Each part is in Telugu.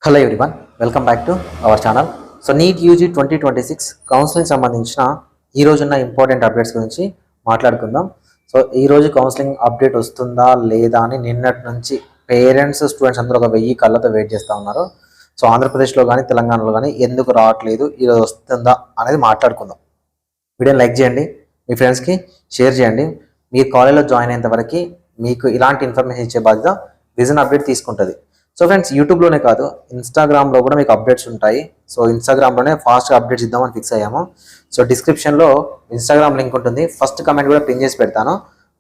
Hello everyone, welcome back to our channel. So NEET UG 2026 counselling సంబంధించిన ఈ రోజున్న ఇంపార్టెంట్ అప్డేట్స్ గురించి మాట్లాడుకుందాం. సో ఈరోజు కౌన్సిలింగ్ అప్డేట్ వస్తుందా లేదా అని నిన్నటి నుంచి పేరెంట్స్ స్టూడెంట్స్ అందరూ ఒక 1000 కళ్ళతో వెయిట్ చేస్తూ ఉన్నారు. సో ఆంధ్రప్రదేశ్లో కానీ తెలంగాణలో కానీ ఎందుకు రావట్లేదు, ఈరోజు వస్తుందా అనేది మాట్లాడుకుందాం. వీడియోని లైక్ చేయండి, మీ ఫ్రెండ్స్కి షేర్ చేయండి. మీరు కాలేజ్లో జాయిన్ అయ్యేంత వరకు మీకు ఇలాంటి ఇన్ఫర్మేషన్ ఇచ్చే బాధ్యత విజన్ అప్డేట్ తీసుకుంటుంది. సో ఫ్రెండ్స్, యూట్యూబ్లోనే కాదు ఇన్స్టాగ్రామ్లో కూడా మీకు అప్డేట్స్ ఉంటాయి. సో ఇన్స్టాగ్రామ్లోనే ఫాస్ట్గా అప్డేట్స్ ఇద్దామని ఫిక్స్ అయ్యాము. సో డిస్క్రిప్షన్లో ఇన్స్టాగ్రామ్ లింక్ ఉంటుంది, ఫస్ట్ కమెంట్ కూడా పిన్ చేసి పెడతాను,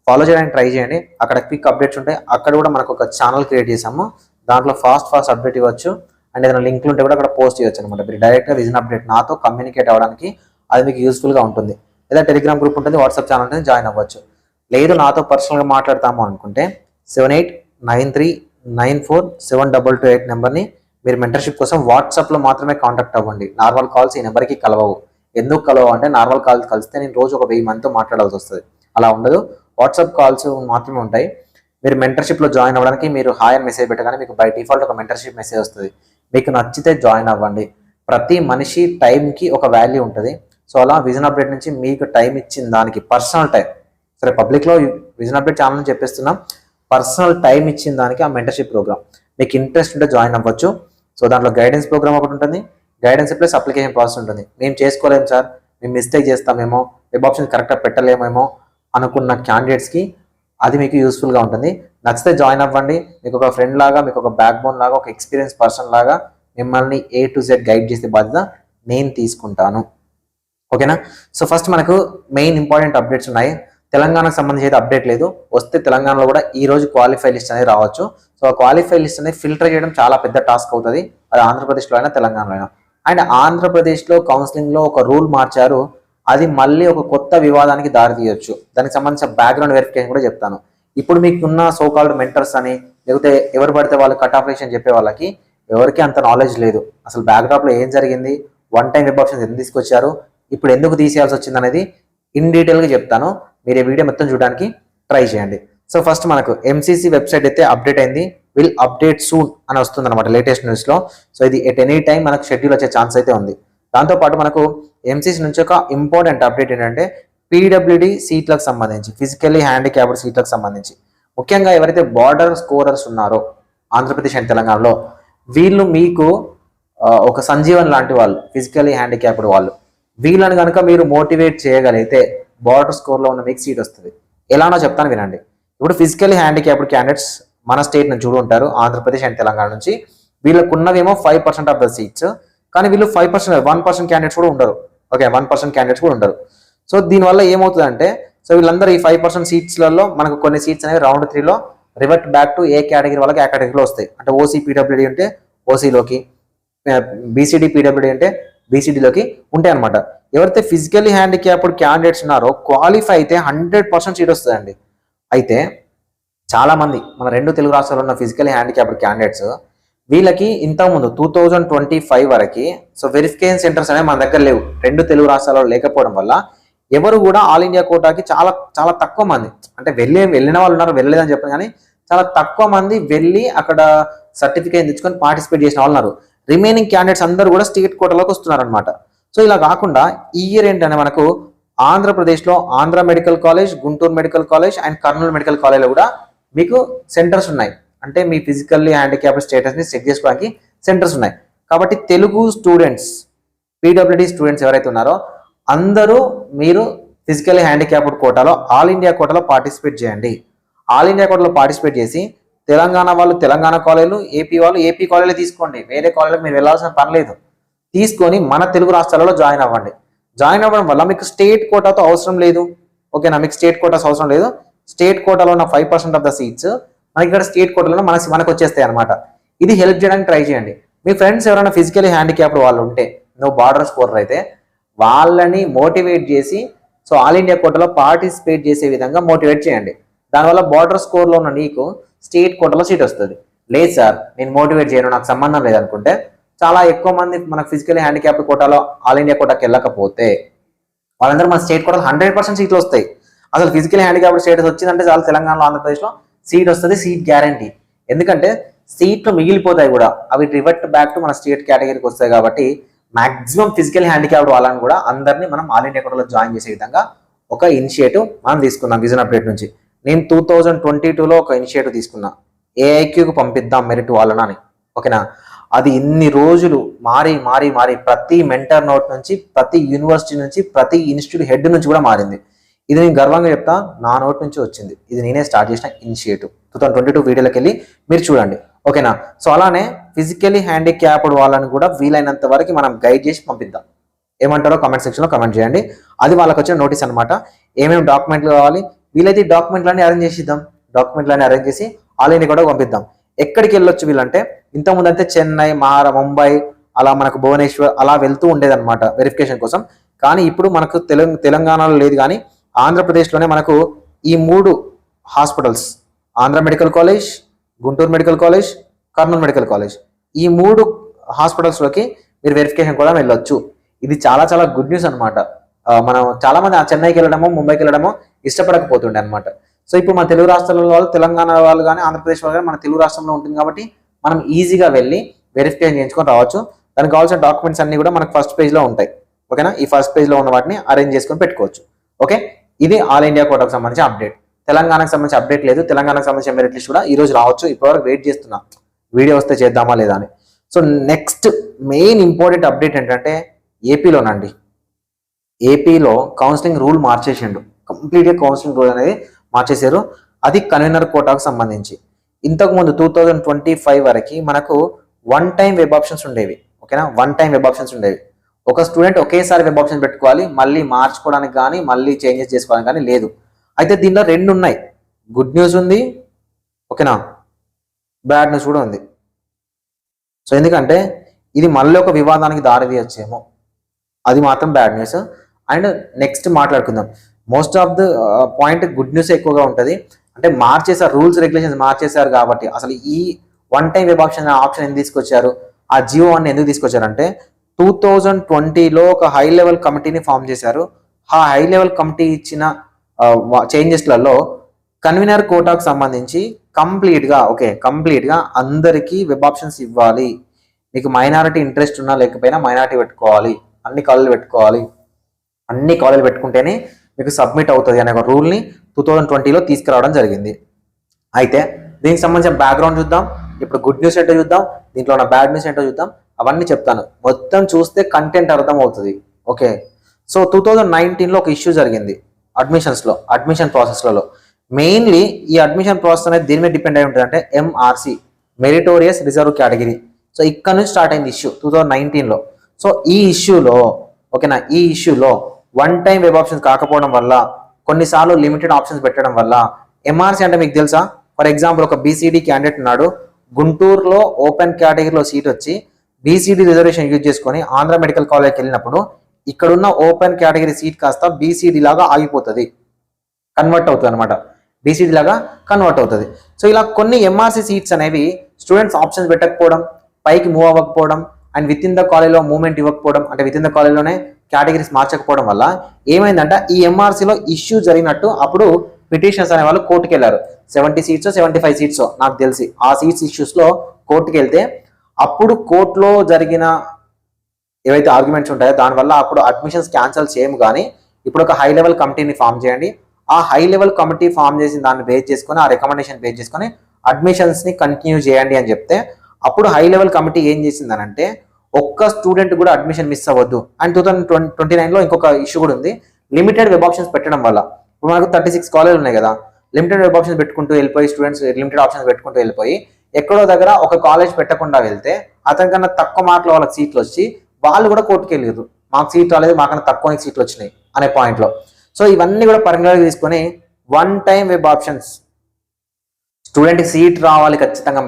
ఫాలో చేయడానికి ట్రై చేయండి. అక్కడ క్విక్ అప్డేట్స్ ఉంటాయి. అక్కడ కూడా మనకు ఒక ఛానల్ క్రియేట్ చేసాము, దాంట్లో ఫాస్ట్ అప్డేట్ ఇవ్వచ్చు. అండ్ ఏదైనా లింక్లు ఉంటే కూడా అక్కడ పోస్ట్ చేయొచ్చు అనమాట. మీరు డైరెక్ట్గా విజన్ అప్డేట్ నాతో కమ్యూనికేట్ అవ్వడానికి అది మీకు యూస్ఫుల్గా ఉంటుంది. లేదా టెలిగ్రామ్ గ్రూప్ ఉంటుంది, వాట్సాప్ ఛానల్ ఉంటుంది, జాయిన్ అవ్వచ్చు. లేదు నాతో పర్సనల్గా మాట్లాడతాము అనుకుంటే 7893947228 నెంబర్ని మీరు మెంటర్షిప్ కోసం వాట్సాప్లో మాత్రమే కాంటాక్ట్ అవ్వండి. నార్మల్ కాల్స్ ఈ నెంబర్కి కలవవు. ఎందుకు కలవవు అంటే నార్మల్ కాల్స్ కలిస్తే నేను రోజు ఒక 1000 మందితో మాట్లాడాల్సి వస్తుంది. అలా ఉండదు, వాట్సాప్ కాల్స్ మాత్రమే ఉంటాయి. మీరు మెంటర్షిప్లో జాయిన్ అవ్వడానికి మీరు హాయ్ అని మెసేజ్ పెట్టగానే మీకు బై డిఫాల్ట్ ఒక మెంటర్షిప్ మెసేజ్ వస్తుంది. మీకు నచ్చితే జాయిన్ అవ్వండి. ప్రతి మనిషి టైంకి ఒక వాల్యూ ఉంటుంది. సో అలా విజన్ అప్డేట్ నుంచి మీకు టైం ఇచ్చిన దానికి పర్సనల్ టైం, సరే పబ్లిక్లో విజన్ అప్డేట్ ఛానల్ అని చెప్పేస్తున్నాం, పర్సనల్ టైం ఇచ్చిన దానికి ఆ మెంటర్షిప్ ప్రోగ్రామ్. మీకు ఇంట్రెస్ట్ ఉంటే జాయిన్ అవ్వచ్చు. సో దాంట్లో గైడెన్స్ ప్రోగ్రామ్ ఒకటి ఉంటుంది, గైడెన్స్ ప్లస్ అప్లికేషన్ ప్రాసెస్ ఉంటుంది. మేము చేసుకోలేము సార్, మేము మిస్టేక్ చేస్తామేమో, వెబ్ ఆప్షన్ కరెక్ట్గా పెట్టలేమేమో అనుకున్న క్యాండిడేట్స్కి అది మీకు యూస్ఫుల్గా ఉంటుంది. నచ్చితే జాయిన్ అవ్వండి. మీకు ఒక ఫ్రెండ్ లాగా, మీకు ఒక బ్యాక్ బోన్ లాగా, ఒక ఎక్స్పీరియన్స్ పర్సన్ లాగా మిమ్మల్ని A to Z గైడ్ చేసే బాధ్యత నేను తీసుకుంటాను. ఓకేనా? సో ఫస్ట్ మనకు మెయిన్ ఇంపార్టెంట్ అప్డేట్స్ ఉన్నాయి. తెలంగాణకు సంబంధించి అయితే అప్డేట్ లేదు. వస్తే తెలంగాణలో కూడా ఈ రోజు క్వాలిఫై లిస్ట్ అనేది రావచ్చు. సో ఆ క్వాలిఫై లిస్ట్ అనేది ఫిల్టర్ చేయడం చాలా పెద్ద టాస్క్ అవుతుంది, అది ఆంధ్రప్రదేశ్లో అయినా తెలంగాణలో అయినా. అండ్ ఆంధ్రప్రదేశ్లో కౌన్సిలింగ్లో ఒక రూల్ మార్చారు, అది మళ్ళీ ఒక కొత్త వివాదానికి దారి తీయొచ్చు. దానికి సంబంధించిన బ్యాక్గ్రౌండ్ వెరిఫికేషన్ కూడా చెప్తాను. ఇప్పుడు మీకున్న సోకాల్డ్ మెంటర్స్ అని లేకపోతే ఎవరు పడితే వాళ్ళు కట్ ఆఫ్ రేషన్ చెప్పే వాళ్ళకి ఎవరికి అంత నాలెడ్జ్ లేదు. అసలు బ్యాక్డ్రాప్లో ఏం జరిగింది, వన్ టైం వెబ్ ఆప్షన్స్ ఎందుకు తీసుకొచ్చారు, ఇప్పుడు ఎందుకు తీసేయాల్సి వచ్చింది అనేది ఇన్ డీటెయిల్గా చెప్తాను. మీరు ఈ వీడియో మొత్తం చూడడానికి ట్రై చేయండి. సో ఫస్ట్ మనకు MCC వెబ్సైట్ అయితే అప్డేట్ అయింది, విల్ అప్డేట్ సూన్ అని వస్తుంది అనమాట లేటెస్ట్ న్యూస్లో. సో ఇది ఎట్ ఎనీ టైం మనకు షెడ్యూల్ వచ్చే ఛాన్స్ అయితే ఉంది. దాంతోపాటు మనకు MCC నుంచి ఒక ఇంపార్టెంట్ అప్డేట్ ఏంటంటే PWD సీట్లకు సంబంధించి, ఫిజికల్లీ హ్యాండిక్యాప్డ్ సీట్లకు సంబంధించి, ముఖ్యంగా ఎవరైతే బార్డర్ స్కోరర్స్ ఉన్నారో ఆంధ్రప్రదేశ్ అండ్ తెలంగాణలో, వీళ్ళు మీకు ఒక సంజీవన్ లాంటి వాళ్ళు, ఫిజికల్లీ హ్యాండిక్యాప్డ్ వాళ్ళు, వీళ్ళని కనుక మీరు మోటివేట్ చేయగలిగితే బార్డర్ స్కోర్లో ఉన్న మీకు సీట్ వస్తుంది. ఎలానో చెప్తాను వినండి. ఇప్పుడు ఫిజికల్లీ హ్యాండిక్యాప్డ్ క్యాండిడేట్స్ మన స్టేట్ నుంచి కూడా ఉంటారు, ఆంధ్రప్రదేశ్ అండ్ తెలంగాణ నుంచి. వీళ్ళకు ఉన్నవేమో 5% ఆఫ్ ద సీట్స్, కానీ వీళ్ళు 5%, 1% క్యాండిడేట్స్ కూడా ఉండరు. ఓకే, 1% క్యాండిడేట్స్ కూడా ఉండరు. సో దీనివల్ల ఏమవుతుందంటే, సో వీళ్ళందరూ ఈ 5% సీట్స్లలో మనకు కొన్ని సీట్స్ అనేవి రౌండ్ 3లో revert back to A category వాళ్ళకి ఆ కేటగిరీలో వస్తాయి. అంటే OC PWD అంటే OCలోకి, BCD PWD అంటే BCDలోకి ఉంటాయి అనమాట. ఎవరైతే ఫిజికల్లీ హ్యాండిక్యాప్డ్ క్యాండిడేట్స్ ఉన్నారో క్వాలిఫై అయితే 100% సీట్ వస్తుందండి. అయితే చాలామంది మన 2 తెలుగు రాష్ట్రాల్లో ఉన్న ఫిజికల్లీ హ్యాండిక్యాప్డ్ క్యాండిడేట్స్, వీళ్ళకి ఇంతకుముందు 2025 వరకు సో వెరిఫికేషన్ సెంటర్స్ అనేవి మన దగ్గర లేవు. 2 తెలుగు రాష్ట్రాల్లో లేకపోవడం వల్ల ఎవరు కూడా ఆల్ ఇండియా కోటాకి చాలా తక్కువ మంది, అంటే వెళ్ళిన వాళ్ళు ఉన్నారు, వెళ్ళలేదని చెప్పాను, కానీ చాలా తక్కువ మంది వెళ్ళి అక్కడ సర్టిఫికేట్ తెచ్చుకొని పార్టిసిపేట్ చేసిన వాళ్ళు ఉన్నారు. రిమైనింగ్ క్యాండిడేట్స్ అందరూ కూడా స్టేట్ కోటాలోకి వస్తున్నారు అనమాట. సో ఇలా కాకుండా ఈ ఇయర్ ఏంటంటే మనకు ఆంధ్రప్రదేశ్లో Andhra medical college, Guntur medical college and Kurnool medical కాలేజ్లో కూడా మీకు సెంటర్స్ ఉన్నాయి. అంటే మీ ఫిజికల్లీ హ్యాండిక్యాప్డ్ స్టేటస్ని చెక్ చేసుకోవడానికి సెంటర్స్ ఉన్నాయి. కాబట్టి తెలుగు స్టూడెంట్స్, PWD స్టూడెంట్స్ ఎవరైతే ఉన్నారో అందరూ మీరు ఫిజికల్లీ హ్యాండిక్యాప్డ్ కోటాలో ఆల్ ఇండియా కోటాలో పార్టిసిపేట్ చేయండి. ఆల్ ఇండియా కోటాలో పార్టిసిపేట్ చేసి తెలంగాణ వాళ్ళు తెలంగాణ కాలేజీలు, AP వాళ్ళు AP కాలేజీలు తీసుకోండి. వేరే కాలేజీలకు మీరు వెళ్ళాల్సిన పని లేదు. తీసుకొని మన తెలుగు రాష్ట్రాలలో జాయిన్ అవ్వండి. జాయిన్ అవ్వడం వల్ల మీకు స్టేట్ కోటాతో అవసరం లేదు. ఓకేనా? మీకు స్టేట్ కోటాస్ అవసరం లేదు. స్టేట్ కోటాలో ఉన్న 5% ఆఫ్ ద సీట్స్ మనకి ఇక్కడ స్టేట్ కోటాలో మనకు వచ్చేస్తాయి అనమాట. ఇది హెల్ప్ చేయడానికి ట్రై చేయండి. మీ ఫ్రెండ్స్ ఎవరైనా ఫిజికల్లీ హ్యాండిక్యాప్డ్ వాళ్ళు ఉంటే, నువ్వు బార్డర్ స్కోరర్ అయితే వాళ్ళని మోటివేట్ చేసి సో ఆల్ ఇండియా కోటాలో పార్టిసిపేట్ చేసే విధంగా మోటివేట్ చేయండి. దానివల్ల బార్డర్ స్కోర్లో ఉన్న నీకు స్టేట్ కోటాలో సీట్ వస్తుంది. లేదు సార్ నేను మోటివేట్ చేయను, నాకు సంబంధం లేదనుకుంటే, చాలా ఎక్కువ మంది మన ఫిజికల్లీ హ్యాండిక్యాప్డ్ కోటాలో ఆల్ ఇండియా కోటాకి వెళ్ళకపోతే వాళ్ళందరూ మన స్టేట్ కోటాలో 100% సీట్లు వస్తాయి. అసలు ఫిజికల్లీ హ్యాండిక్యాప్డ్ స్టేటస్ వచ్చిందంటే చాలా తెలంగాణలో, ఆంధ్రప్రదేశ్లో సీట్ వస్తుంది, సీట్ గ్యారంటీ. ఎందుకంటే సీట్లు మిగిలిపోతాయి కూడా, అవి రివర్ట్ బ్యాక్ టు మన స్టేట్ కేటగిరీకి వస్తాయి. కాబట్టి మాక్సిమం ఫిజికల్ హ్యాండిక్యాప్డ్ వాళ్ళని కూడా అందరినీ మనం ఆల్ ఇండియా కోటాలో జాయిన్ చేసే విధంగా ఒక ఇనిషియేటివ్ మనం తీసుకున్నాం విజన్ అప్డేట్ నుంచి. నేను 2022లో ఒక ఇనిషియేటివ్ తీసుకున్నా, ఏఐక్యూకి పంపిద్దాం మెరిట్ వాళ్ళని అని. ఓకేనా, అది ఇన్ని రోజులు మారి మారి మారి ప్రతి మెంటర్ నోట్ నుంచి, ప్రతి యూనివర్సిటీ నుంచి, ప్రతి ఇన్స్టిట్యూట్ హెడ్ నుంచి కూడా మారింది. ఇది నేను గర్వంగా చెప్తా, నా నోట్ నుంచి వచ్చింది. ఇది నేనే స్టార్ట్ చేసిన ఇనిషియేటివ్. 2022 వీడియోలోకి వెళ్ళి మీరు చూడండి. ఓకేనా, సో అలానే ఫిజికలీ హ్యాండిక్యాప్డ్ వాళ్ళని కూడా వీలైనంత వరకు మనం గైడ్ చేసి పంపిద్దాం. ఏమంటారో కామెంట్ సెక్షన్లో కామెంట్ చేయండి. అది వాళ్ళకి వచ్చిన నోటీస్ అనమాట. ఏమేమి డాక్యుమెంట్లు కావాలి, వీలైతే డాక్యుమెంట్లన్నీ అరేంజ్ చేసిద్దాం. డాక్యుమెంట్లన్నీ అరేంజ్ చేసి ఆల్ ఇండియా కూడా పంపిద్దాం. ఎక్కడికి వెళ్ళొచ్చు వీళ్ళంటే, ఇంతకుముందు అయితే చెన్నై, ముంబై, అలా మనకు భువనేశ్వర్ అలా వెళ్తూ ఉండేదన్నమాట వెరిఫికేషన్ కోసం. కానీ ఇప్పుడు మనకు తెలంగాణలో లేదు, కానీ ఆంధ్రప్రదేశ్లోనే మనకు ఈ 3 hospitals, Andhra medical college, Guntur medical college, Kurnool medical college, ఈ 3 హాస్పిటల్స్లోకి మీరు వెరిఫికేషన్ కూడా వెళ్ళొచ్చు. ఇది చాలా చాలా గుడ్ న్యూస్ అనమాట. మనం చాలా మంది చెన్నైకి వెళ్ళడమో ముంబైకి వెళ్ళడమో ఇష్టపడకపోతుండే అనమాట. సో ఇప్పుడు మన తెలుగు రాష్ట్రాల వాళ్ళు, తెలంగాణ వాళ్ళు కానీ ఆంధ్రప్రదేశ్ వాళ్ళు కానీ మన తెలుగు రాష్ట్రంలో ఉంటుంది కాబట్టి మనం ఈజీగా వెళ్ళి వెరిఫికేషన్ చేయించుకొని రావచ్చు. దానికి కావాల్సిన డాక్యుమెంట్స్ అన్ని కూడా మనకు ఫస్ట్ పేజ్లో ఉంటాయి. ఓకేనా, ఈ ఫస్ట్ పేజ్లో ఉన్న వాటిని అరేంజ్ చేసుకొని పెట్టుకోవచ్చు. ఓకే, ఇది ఆల్ ఇండియా కోటాకు సంబంధించిన అప్డేట్. తెలంగాణకు సంబంధించి అప్డేట్ లేదు. తెలంగాణకు సంబంధించిన మెరిట్ లిస్ట్ కూడా ఈ రోజు రావచ్చు. ఇప్పటివరకు వెయిట్ చేస్తున్నా వీడియో వస్తే చేద్దామా లేదా అని. So next main important update ఏంటంటే ఏపీలోనండి. ఏపీలో కౌన్సిలింగ్ రూల్ మార్చేసిండు. కంప్లీట్గా కౌన్సిలింగ్ రూల్ అనేది మార్చేశారు. అది కన్వీనర్ కోటాకు సంబంధించి. ఇంతకుముందు 2025 వరకు మనకు 1 టైం వెబ్ ఆప్షన్స్ ఉండేవి. ఓకేనా, 1 టైం వెబ్ ఆప్షన్స్ ఉండేవి. ఒక స్టూడెంట్ ఒకేసారి వెబ్ ఆప్షన్ పెట్టుకోవాలి, మళ్ళీ మార్చుకోవడానికి కానీ మళ్ళీ చేంజెస్ చేసుకోవడానికి కానీ లేదు. అయితే దీనిలో 2 ఉన్నాయి. గుడ్ న్యూస్ ఉంది, ఓకేనా, బ్యాడ్ న్యూస్ కూడా ఉంది. సో ఎందుకంటే ఇది మళ్ళీ ఒక వివాదానికి దారి తీయొచ్చేమో, అది మాత్రం బ్యాడ్ న్యూస్. అండ్ నెక్స్ట్ మాట్లాడుకుందాం. Most of the point good news ఎక్కువగా ఉంటుంది. అంటే మార్చేసారు, రూల్స్ రెగ్యులేషన్స్ మార్చేశారు కాబట్టి. అసలు ఈ 1 టైం వెబ్ ఆప్షన్ ఎందుకు తీసుకొచ్చారు, ఆ జియో అని ఎందుకు తీసుకొచ్చారంటే 2020లో ఒక హై లెవెల్ కమిటీని ఫామ్ చేశారు. ఆ హై లెవెల్ కమిటీ ఇచ్చిన చేంజెస్లలో కన్వీనర్ కోటాకు సంబంధించి కంప్లీట్గా అందరికీ వెబ్ ఆప్షన్స్ ఇవ్వాలి. మీకు మైనారిటీ ఇంట్రెస్ట్ ఉన్నా లేకపోయినా మైనారిటీ పెట్టుకోవాలి, అన్ని కాలేజీలు పెట్టుకుంటేనే మీకు సబ్మిట్ అవుతుంది అనే ఒక రూల్ని 2020లో తీసుకురావడం జరిగింది. అయితే దీనికి సంబంధించిన బ్యాక్గ్రౌండ్ చూద్దాం. ఇప్పుడు గుడ్ న్యూస్ ఏంటో చూద్దాం, దీంట్లో ఉన్న బ్యాడ్ న్యూస్ ఏంటో చూద్దాం. అవన్నీ చెప్తాను. మొత్తం చూస్తే కంటెంట్ అర్థం అవుతుంది. ఓకే, సో 2019లో ఒక ఇష్యూ జరిగింది అడ్మిషన్ ప్రాసెస్లలో. మెయిన్లీ ఈ అడ్మిషన్ ప్రాసెస్ అనేది దీని మీద డిపెండ్ అయి ఉంటుంది అంటే MRC, meritorious reserve category. So ఇక్కడ నుంచి స్టార్ట్ అయింది ఇష్యూ 2019లో. సో ఈ ఇష్యూలో 1 టైం వెబ్ ఆప్షన్స్ కాకపోవడం వల్ల, కొన్నిసార్లు లిమిటెడ్ ఆప్షన్స్ పెట్టడం వల్ల, MRC అంటే మీకు తెలుసా, ఫర్ ఎగ్జాంపుల్ ఒక BCD క్యాండిడేట్ ఉన్నాడు, గుంటూరులో ఓపెన్ కేటగిరీలో సీట్ వచ్చి BCD రిజర్వేషన్ యూజ్ చేసుకొని ఆంధ్ర మెడికల్ కాలేజ్కి వెళ్ళినప్పుడు ఇక్కడున్న ఓపెన్ కేటగిరీ సీట్ కాస్త BCD లాగా ఆగిపోతుంది, కన్వర్ట్ అవుతుంది అనమాట. BCD లాగా కన్వర్ట్ అవుతుంది. సో ఇలా కొన్ని MRC సీట్స్ అనేవి స్టూడెంట్స్ ఆప్షన్స్ పెట్టకపోవడం, పైకి మూవ్ అవ్వకపోవడం, అండ్ విత్ ఇన్ ద కాలేజ్లో మూవ్మెంట్ ఇవ్వకపోవడం, అంటే విత్ ఇన్ ద కాలేజ్లోనే కేటగిరీస్ మార్చకపోవడం వల్ల ఏమైందంటే ఈ MRCలో ఇష్యూ జరిగినట్టు అప్పుడు పిటిషనర్స్ అనే వాళ్ళు కోర్టుకు వెళ్ళారు. 70 సీట్స్ 75 సీట్స్ నాకు తెలిసి ఆ సీట్స్ ఇష్యూస్లో కోర్టుకు వెళ్తే అప్పుడు కోర్టులో జరిగిన ఏవైతే ఆర్గ్యుమెంట్స్ ఉంటాయో దానివల్ల అప్పుడు అడ్మిషన్స్ క్యాన్సిల్ చేయము. కానీ ఇప్పుడు ఒక హై లెవెల్ కమిటీని ఫామ్ చేయండి. ఆ హై లెవెల్ కమిటీ ఫామ్ చేసి దాన్ని బేస్ చేసుకొని, ఆ రికమెండేషన్ బేస్ చేసుకొని అడ్మిషన్స్ని కంటిన్యూ చేయండి అని చెప్తే అప్పుడు హై లెవెల్ కమిటీ ఏం చేసిందనంటే ఒక్క స్టూడెంట్ కూడా అడ్మిషన్ మిస్ అవ్వద్దు. అండ్ 2029లో ఇంకొక ఇష్యూ కూడా ఉంది, లిమిటెడ్ వెబ్ ఆప్షన్స్ పెట్టడం వల్ల. ఇప్పుడు మనకు 36 కాలేజీలు ఉన్నాయి కదా, లిమిటెడ్ వెబ్ ఆప్షన్స్ పెట్టుకుంటూ వెళ్ళిపోయి స్టూడెంట్స్ లిమిటెడ్ ఆప్షన్స్ పెట్టుకుంటూ వెళ్ళిపోయి ఎక్కడో దగ్గర ఒక కాలేజ్ పెట్టకుండా వెళ్తే అతనికన్నా తక్కువ మార్కులు వాళ్ళకి సీట్లు వచ్చి వాళ్ళు కూడా కోర్టుకు వెళ్ళారు, మాకు సీట్ రాలేదు, మాకన్నా తక్కువ సీట్లు వచ్చినాయి అనే పాయింట్లో. సో ఇవన్నీ కూడా పరిగణలోకి తీసుకొని 1 టైం వెబ్ ఆప్షన్స్, స్టూడెంట్కి సీట్ రావాలి, ఖచ్చితంగా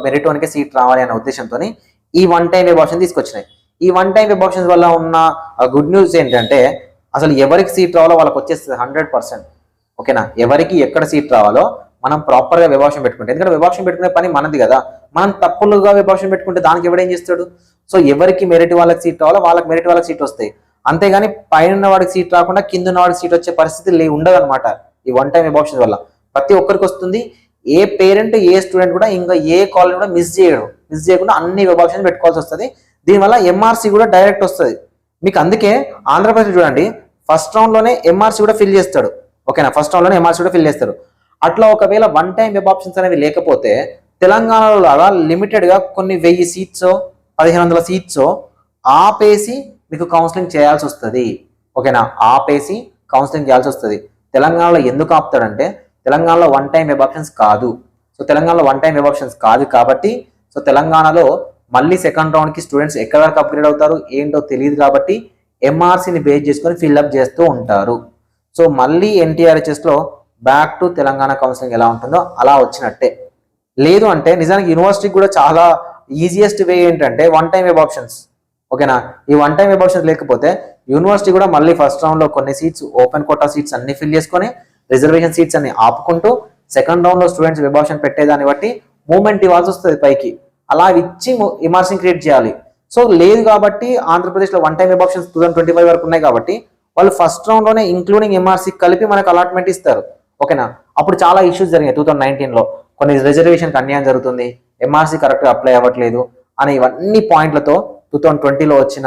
మెరిటోనికే సీట్ రావాలి అనే ఉద్దేశంతో ఈ 1 టైం వెబ్ ఆప్షన్ తీసుకొచ్చినాయి. ఈ 1 టైం వెబ్ ఆప్షన్స్ వల్ల ఉన్న గుడ్ న్యూస్ ఏంటంటే అసలు ఎవరికి సీట్ రావాలో వాళ్ళకి వచ్చేస్తుంది 100%. ఓకేనా, ఎవరికి ఎక్కడ సీట్ రావాలో మనం ప్రాపర్గా వెబ్ ఆప్షన్ పెట్టుకుంటే, ఎందుకంటే వెబ్ ఆప్షన్ పెట్టుకునే పని మనది కదా, మనం తప్పులుగా వెబ్ ఆప్షన్ పెట్టుకుంటే దానికి ఎవడేం చేస్తాడు. సో ఎవరికి మెరిట్ వాళ్ళకి సీట్ రావాలో వాళ్ళకి మెరిట్ వాళ్ళకి సీట్ వస్తాయి. అంతేగాని పైన వాడికి సీట్ రాకుండా కింద వాడికి సీట్ వచ్చే పరిస్థితి ఉండదు అనమాట ఈ 1 టైం వెబ్ ఆప్షన్ వల్ల. ప్రతి ఒక్కరికి వస్తుంది. ఏ పేరెంట్ ఏ స్టూడెంట్ కూడా ఇంకా ఏ కాలేజ్ కూడా మిస్ చేయకుండా అన్ని వెబ్ ఆప్షన్స్ పెట్టుకోవాల్సి వస్తుంది. దీనివల్ల ఎంఆర్సీ కూడా డైరెక్ట్ వస్తుంది మీకు. అందుకే ఆంధ్రప్రదేశ్ చూడండి, ఫస్ట్ రౌండ్లోనే ఎంఆర్సీ కూడా ఫిల్ చేస్తాడు. ఓకేనా, ఫస్ట్ రౌండ్లోనే ఎంఆర్సీ కూడా ఫిల్ చేస్తాడు. అట్లా ఒకవేళ వన్ టైం వెబ్ ఆప్షన్స్ అనేవి లేకపోతే తెలంగాణలో లాగా లిమిటెడ్గా కొన్ని 1000 సీట్స్ 1500 సీట్స్ ఆపేసి మీకు కౌన్సిలింగ్ చేయాల్సి వస్తుంది. ఓకేనా, ఆపేసి కౌన్సిలింగ్ చేయాల్సి వస్తుంది. తెలంగాణలో ఎందుకు ఆపుతాడంటే తెలంగాణలో వన్ టైం వెబ్ ఆప్షన్స్ కాదు. సో తెలంగాణలో వన్ టైం వెబ్ ఆప్షన్స్ కాదు కాబట్టి సో తెలంగాణలో మళ్ళీ సెకండ్ రౌండ్కి స్టూడెంట్స్ ఎక్కడ వరకు అప్గ్రేడ్ అవుతారు ఏంటో తెలియదు కాబట్టి ఎంఆర్సీని బేస్ చేసుకొని ఫిల్అప్ చేస్తూ ఉంటారు. సో మళ్ళీ ఎన్టీఆర్హెచ్ఎస్లో బ్యాక్ టు తెలంగాణ కౌన్సిలింగ్ ఎలా ఉంటుందో అలా వచ్చినట్టే. లేదు అంటే నిజానికి యూనివర్సిటీకి కూడా చాలా ఈజియెస్ట్ వే ఏంటంటే వన్ టైం వెబ్ ఆప్షన్స్. ఓకేనా, ఈ వన్ టైం వెబ్ ఆప్షన్స్ లేకపోతే యూనివర్సిటీ కూడా మళ్ళీ ఫస్ట్ రౌండ్లో కొన్ని సీట్స్ ఓపెన్ కోటా సీట్స్ అన్ని ఫిల్ చేసుకొని రిజర్వేషన్ సీట్స్ అన్ని ఆపుకుంటూ సెకండ్ రౌండ్లో స్టూడెంట్స్ వెబ్ ఆప్షన్ పెట్టేదాన్ని బట్టి మూవ్మెంట్ ఇవ్వాల్సి వస్తుంది పైకి. అలా ఇచ్చి ఎంఆర్సీని క్రియేట్ చేయాలి. సో లేదు కాబట్టి ఆంధ్రప్రదేశ్లో వన్ టైం వెబ్ ఆప్షన్స్ 2025 వరకు ఉన్నాయి కాబట్టి వాళ్ళు ఫస్ట్ రౌండ్లోనే ఇంక్లూడింగ్ ఎంఆర్సీ కలిపి మనకు అలాట్మెంట్ ఇస్తారు. ఓకేనా, అప్పుడు చాలా ఇష్యూస్ జరిగాయి 2019లో. కొన్ని రిజర్వేషన్కి అన్యాయం జరుగుతుంది, ఎంఆర్సీ కరెక్ట్గా అప్లై అవ్వట్లేదు అనే ఇవన్నీ పాయింట్లతో 2020లో వచ్చిన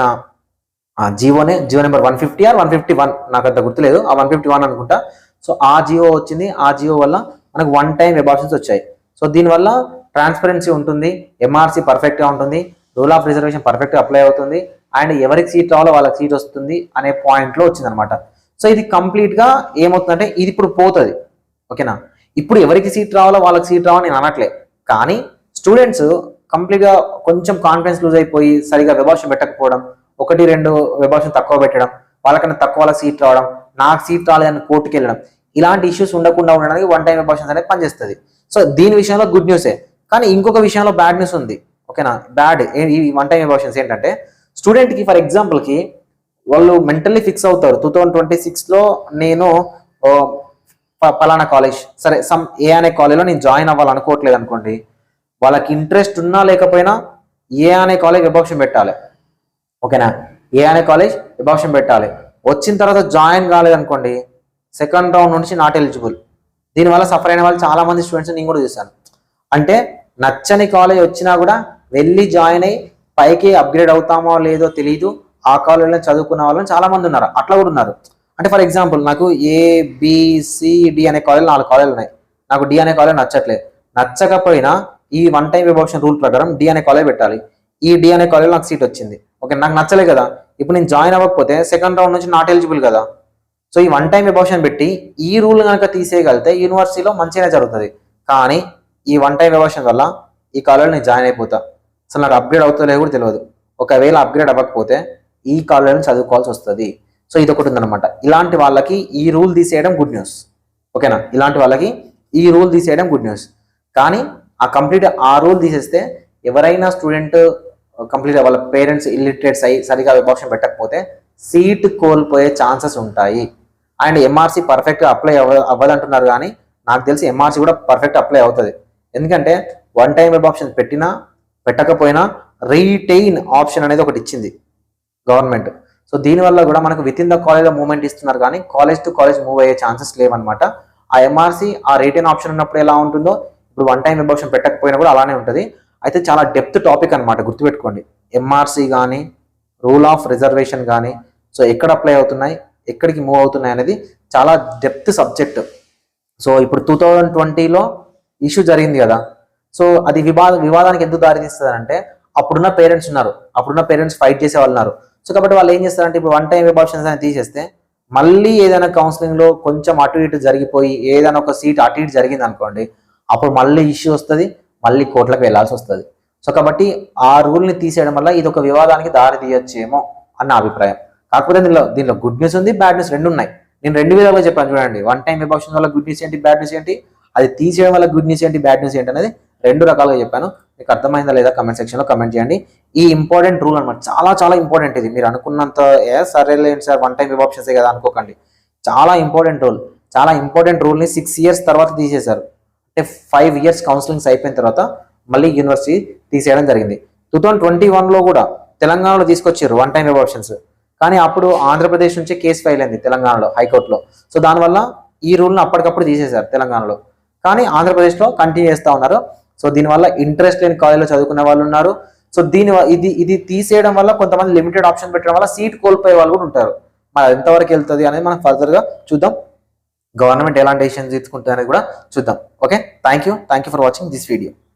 జియో నెంబర్ 150 ఆర్ 151 నాకు అంత గుర్తులేదు, ఆ 151 అనుకుంటా. సో ఆ జియో వచ్చింది. ఆ జియో వల్ల మనకు వన్ టైం వెబ్ ఆప్షన్స్ వచ్చాయి. సో దీనివల్ల ట్రాన్స్పరెన్సీ ఉంటుంది, ఎంఆర్సీ పర్ఫెక్ట్గా ఉంటుంది, రూల్ ఆఫ్ రిజర్వేషన్ పర్ఫెక్ట్గా అప్లై అవుతుంది, అండ్ ఎవరికి సీట్ రావాలో వాళ్ళకి సీట్ వస్తుంది అనే పాయింట్లో వచ్చింది అనమాట. సో ఇది కంప్లీట్గా ఏమవుతుందంటే ఇది ఇప్పుడు పోతుంది. ఓకేనా, ఇప్పుడు ఎవరికి సీట్ రావాలో వాళ్ళకి సీట్ రావాలని నేను అనట్లే, కానీ స్టూడెంట్స్ కంప్లీట్గా కొంచెం కాన్ఫిడెన్స్ లూజ్ అయిపోయి సరిగా వెబ్ ఆప్షన్ పెట్టకపోవడం, 1-2 వెబ్ ఆప్షన్ తక్కువ పెట్టడం, వాళ్ళకన్నా తక్కువ వాళ్ళకి సీట్ రావడం, నాకు సీట్ రాలేదని కోర్టుకి వెళ్ళడం, ఇలాంటి ఇష్యూస్ ఉండకుండా ఉండడానికి వన్ టైం వెబ్ ఆప్షన్స్ అనేది పనిచేస్తుంది. సో దీని విషయంలో గుడ్ న్యూసే, కానీ ఇంకొక విషయంలో బ్యాడ్ న్యూస్ ఉంది. ఓకేనా, బ్యాడ్ ఈ వన్ టైం వెబ్ ఆప్షన్స్ ఏంటంటే స్టూడెంట్కి ఫర్ ఎగ్జాంపుల్కి వాళ్ళు మెంటల్లీ ఫిక్స్ అవుతారు 2026లో నేను పలానా కాలేజ్ సరే సమ్ ఏ అనే కాలేజ్లో నేను జాయిన్ అవ్వాలనుకోవట్లేదు అనుకోండి, వాళ్ళకి ఇంట్రెస్ట్ ఉన్నా లేకపోయినా ఏ అనే కాలేజ్ వెబ్ ఆప్షన్ పెట్టాలి. ఓకేనా, ఏ అనే కాలేజ్ వెబ్ ఆప్షన్ పెట్టాలి. వచ్చిన తర్వాత జాయిన్ కాలేదనుకోండి సెకండ్ రౌండ్ నుంచి నాట్ ఎలిజిబుల్. దీనివల్ల సఫర్ అయిన వాళ్ళు చాలా మంది స్టూడెంట్స్ నేను కూడా చూశాను. అంటే నచ్చని కాలేజ్ వచ్చినా కూడా వెళ్ళి జాయిన్ అయ్యి పైకి అప్గ్రేడ్ అవుతామో లేదో తెలియదు, ఆ కాలేజ్లో చదువుకున్న వాళ్ళని చాలా మంది ఉన్నారు, అట్లా కూడా ఉన్నారు. అంటే ఫర్ ఎగ్జాంపుల్ నాకు ABCD అనే కాలేజ్ 4 కాలేజీలు ఉన్నాయి, నాకు D అనే కాలేజ్ నచ్చట్లేదు, నచ్చకపోయినా ఈ one time web option rule ప్రకారం D అనే కాలేజ్ పెట్టాలి. ఈ D అనే కాలేజ్ నాకు సీట్ వచ్చింది, ఓకే నాకు నచ్చలే కదా, ఇప్పుడు నేను జాయిన్ అవ్వకపోతే సెకండ్ రౌండ్ నుంచి నాట్ ఎలిజిబుల్ కదా. సో ఈ వన్ టైం వెబ్ ఆప్షన్ పెట్టి ఈ రూల్ కనుక తీసేయగలిగితే యూనివర్సిటీలో మంచిగానే జరుగుతుంది. కానీ ఈ వన్ టైం వెబ్ ఆప్షన్ వల్ల ఈ కాలేజ్లో నేను జాయిన్ అయిపోతా, అసలు నాకు అప్గ్రేడ్ అవుతుందో కూడా తెలియదు. ఒకవేళ అప్గ్రేడ్ అవ్వకపోతే ఈ కాలేజ్లో చదువుకోవాల్సి వస్తుంది. సో ఇది ఒకటి ఉందన్నమాట. ఇలాంటి వాళ్ళకి ఈ రూల్ తీసేయడం గుడ్ న్యూస్. ఓకేనా, ఇలాంటి వాళ్ళకి ఈ రూల్ తీసేయడం గుడ్ న్యూస్. కానీ ఆ రూల్ తీసేస్తే ఎవరైనా స్టూడెంట్ కంప్లీట్ వాళ్ళ పేరెంట్స్ ఇల్లిటరేట్స్ అయ్యి సరిగా వెబ్ ఆప్షన్ పెట్టకపోతే సీట్ కోల్పోయే ఛాన్సెస్ ఉంటాయి. అండ్ ఎంఆర్సీ పర్ఫెక్ట్గా అప్లై అవ్వదంటున్నారు, కానీ నాకు తెలిసి ఎంఆర్సీ కూడా పర్ఫెక్ట్ అప్లై అవుతుంది. ఎందుకంటే వన్ టైం వెబ్ ఆప్షన్ పెట్టినా పెట్టకపోయినా రీటైన్ ఆప్షన్ అనేది ఒకటి ఇచ్చింది గవర్నమెంట్. సో దీనివల్ల కూడా మనకు విత్ ఇన్ ద కాలేజ్లో మూవ్మెంట్ ఇస్తున్నారు, కానీ కాలేజ్ టు కాలేజ్ మూవ్ అయ్యే ఛాన్సెస్ లేవన్నమాట. ఆ ఎంఆర్సీ ఆ రీటైన్ ఆప్షన్ ఉన్నప్పుడు ఎలా ఉంటుందో ఇప్పుడు వన్ టైం వెబ్ ఆప్షన్ పెట్టకపోయినా కూడా అలానే ఉంటుంది. అయితే చాలా డెప్త్ టాపిక్ అనమాట, గుర్తుపెట్టుకోండి. ఎంఆర్సీ కానీ రూల్ ఆఫ్ రిజర్వేషన్ కానీ సో ఎక్కడ అప్లై అవుతున్నాయి, ఎక్కడికి మూవ్ అవుతున్నాయి అనేది చాలా డెప్త్ సబ్జెక్ట్. సో ఇప్పుడు 2020లో ఇష్యూ జరిగింది కదా, సో అది వివాదానికి ఎందుకు దారితీస్తుంది అంటే అప్పుడున్న పేరెంట్స్ ఉన్నారు, అప్పుడున్న పేరెంట్స్ ఫైట్ చేసే వాళ్ళు ఉన్నారు. సో కాబట్టి వాళ్ళు ఏం చేస్తారంటే ఇప్పుడు వన్ టైం వెబ్ ఆప్షన్స్ అని తీసేస్తే మళ్ళీ ఏదైనా కౌన్సిలింగ్లో కొంచెం అటు ఇటు జరిగిపోయి ఏదైనా ఒక సీట్ అటు ఇటు జరిగింది అనుకోండి, అప్పుడు మళ్ళీ ఇష్యూ వస్తుంది, మళ్ళీ కోర్టులకు వెళ్లాల్సి వస్తుంది. సో కాబట్టి ఆ రూల్ని తీసేయడం వల్ల ఇది ఒక వివాదానికి దారి తీయొచ్చేమో అన్న అభిప్రాయం. కాకపోతే దీనిలో గుడ్ న్యూస్ ఉంది, బ్యాడ్ న్యూస్ రెండు ఉన్నాయి. నేను 2 విధాలుగా చెప్పాను చూడండి. వన్ టైం వెబ్ ఆప్షన్ వల్ల గుడ్ న్యూస్ ఏంటి, బ్యాడ్ న్యూస్ ఏంటి, అది తీసేయడం వల్ల గుడ్ న్యూస్ ఏంటి, బ్యాడ్ న్యూస్ ఏంటి అనేది 2 రకాలుగా చెప్పాను. మీకు అర్థమైందా లేదా కమెంట్ సెక్షన్లో కమెంట్ చేయండి. ఈ ఇంపార్టెంట్ రూల్ అనమాట, చాలా చాలా ఇంపార్టెంట్. ఇది మీరు అనుకున్నంత సరేలేండి సార్ వన్ టైం వెబ్ ఆప్షన్సే కదా అనుకోకండి, చాలా ఇంపార్టెంట్ రూల్. చాలా ఇంపార్టెంట్ రూల్ని 6 years తర్వాత తీసేశారు. అంటే 5 years కౌన్సిలింగ్స్ అయిపోయిన తర్వాత మళ్ళీ యూనివర్సిటీ తీసేయడం జరిగింది. 2021లో కూడా తెలంగాణలో తీసుకొచ్చారు వన్ టైం వెబ్ ఆప్షన్స్, కానీ అప్పుడు ఆంధ్రప్రదేశ్ నుంచే కేసు ఫైల్ అయింది తెలంగాణలో హైకోర్టులో. సో దానివల్ల ఈ రూల్ని అప్పటికప్పుడు తీసేశారు తెలంగాణలో. కానీ ఆంధ్రప్రదేశ్లో కంటిన్యూ చేస్తూ ఉన్నారు. సో దీనివల్ల ఇంట్రెస్ట్ లేని కాలేజ్లో చదువుకునే వాళ్ళు ఉన్నారు. సో ఇది తీసేయడం వల్ల కొంతమంది లిమిటెడ్ ఆప్షన్ పెట్టడం వల్ల సీట్ కోల్పోయే వాళ్ళు కూడా ఉంటారు. మరి అది ఎంతవరకు వెళ్తుంది అనేది మనం ఫర్దర్గా చూద్దాం. గవర్నమెంట్ ఎలాంటి డెసిషన్స్ తీసుకుంటుంది అనేది కూడా చూద్దాం. Okay, thank you for watching this video.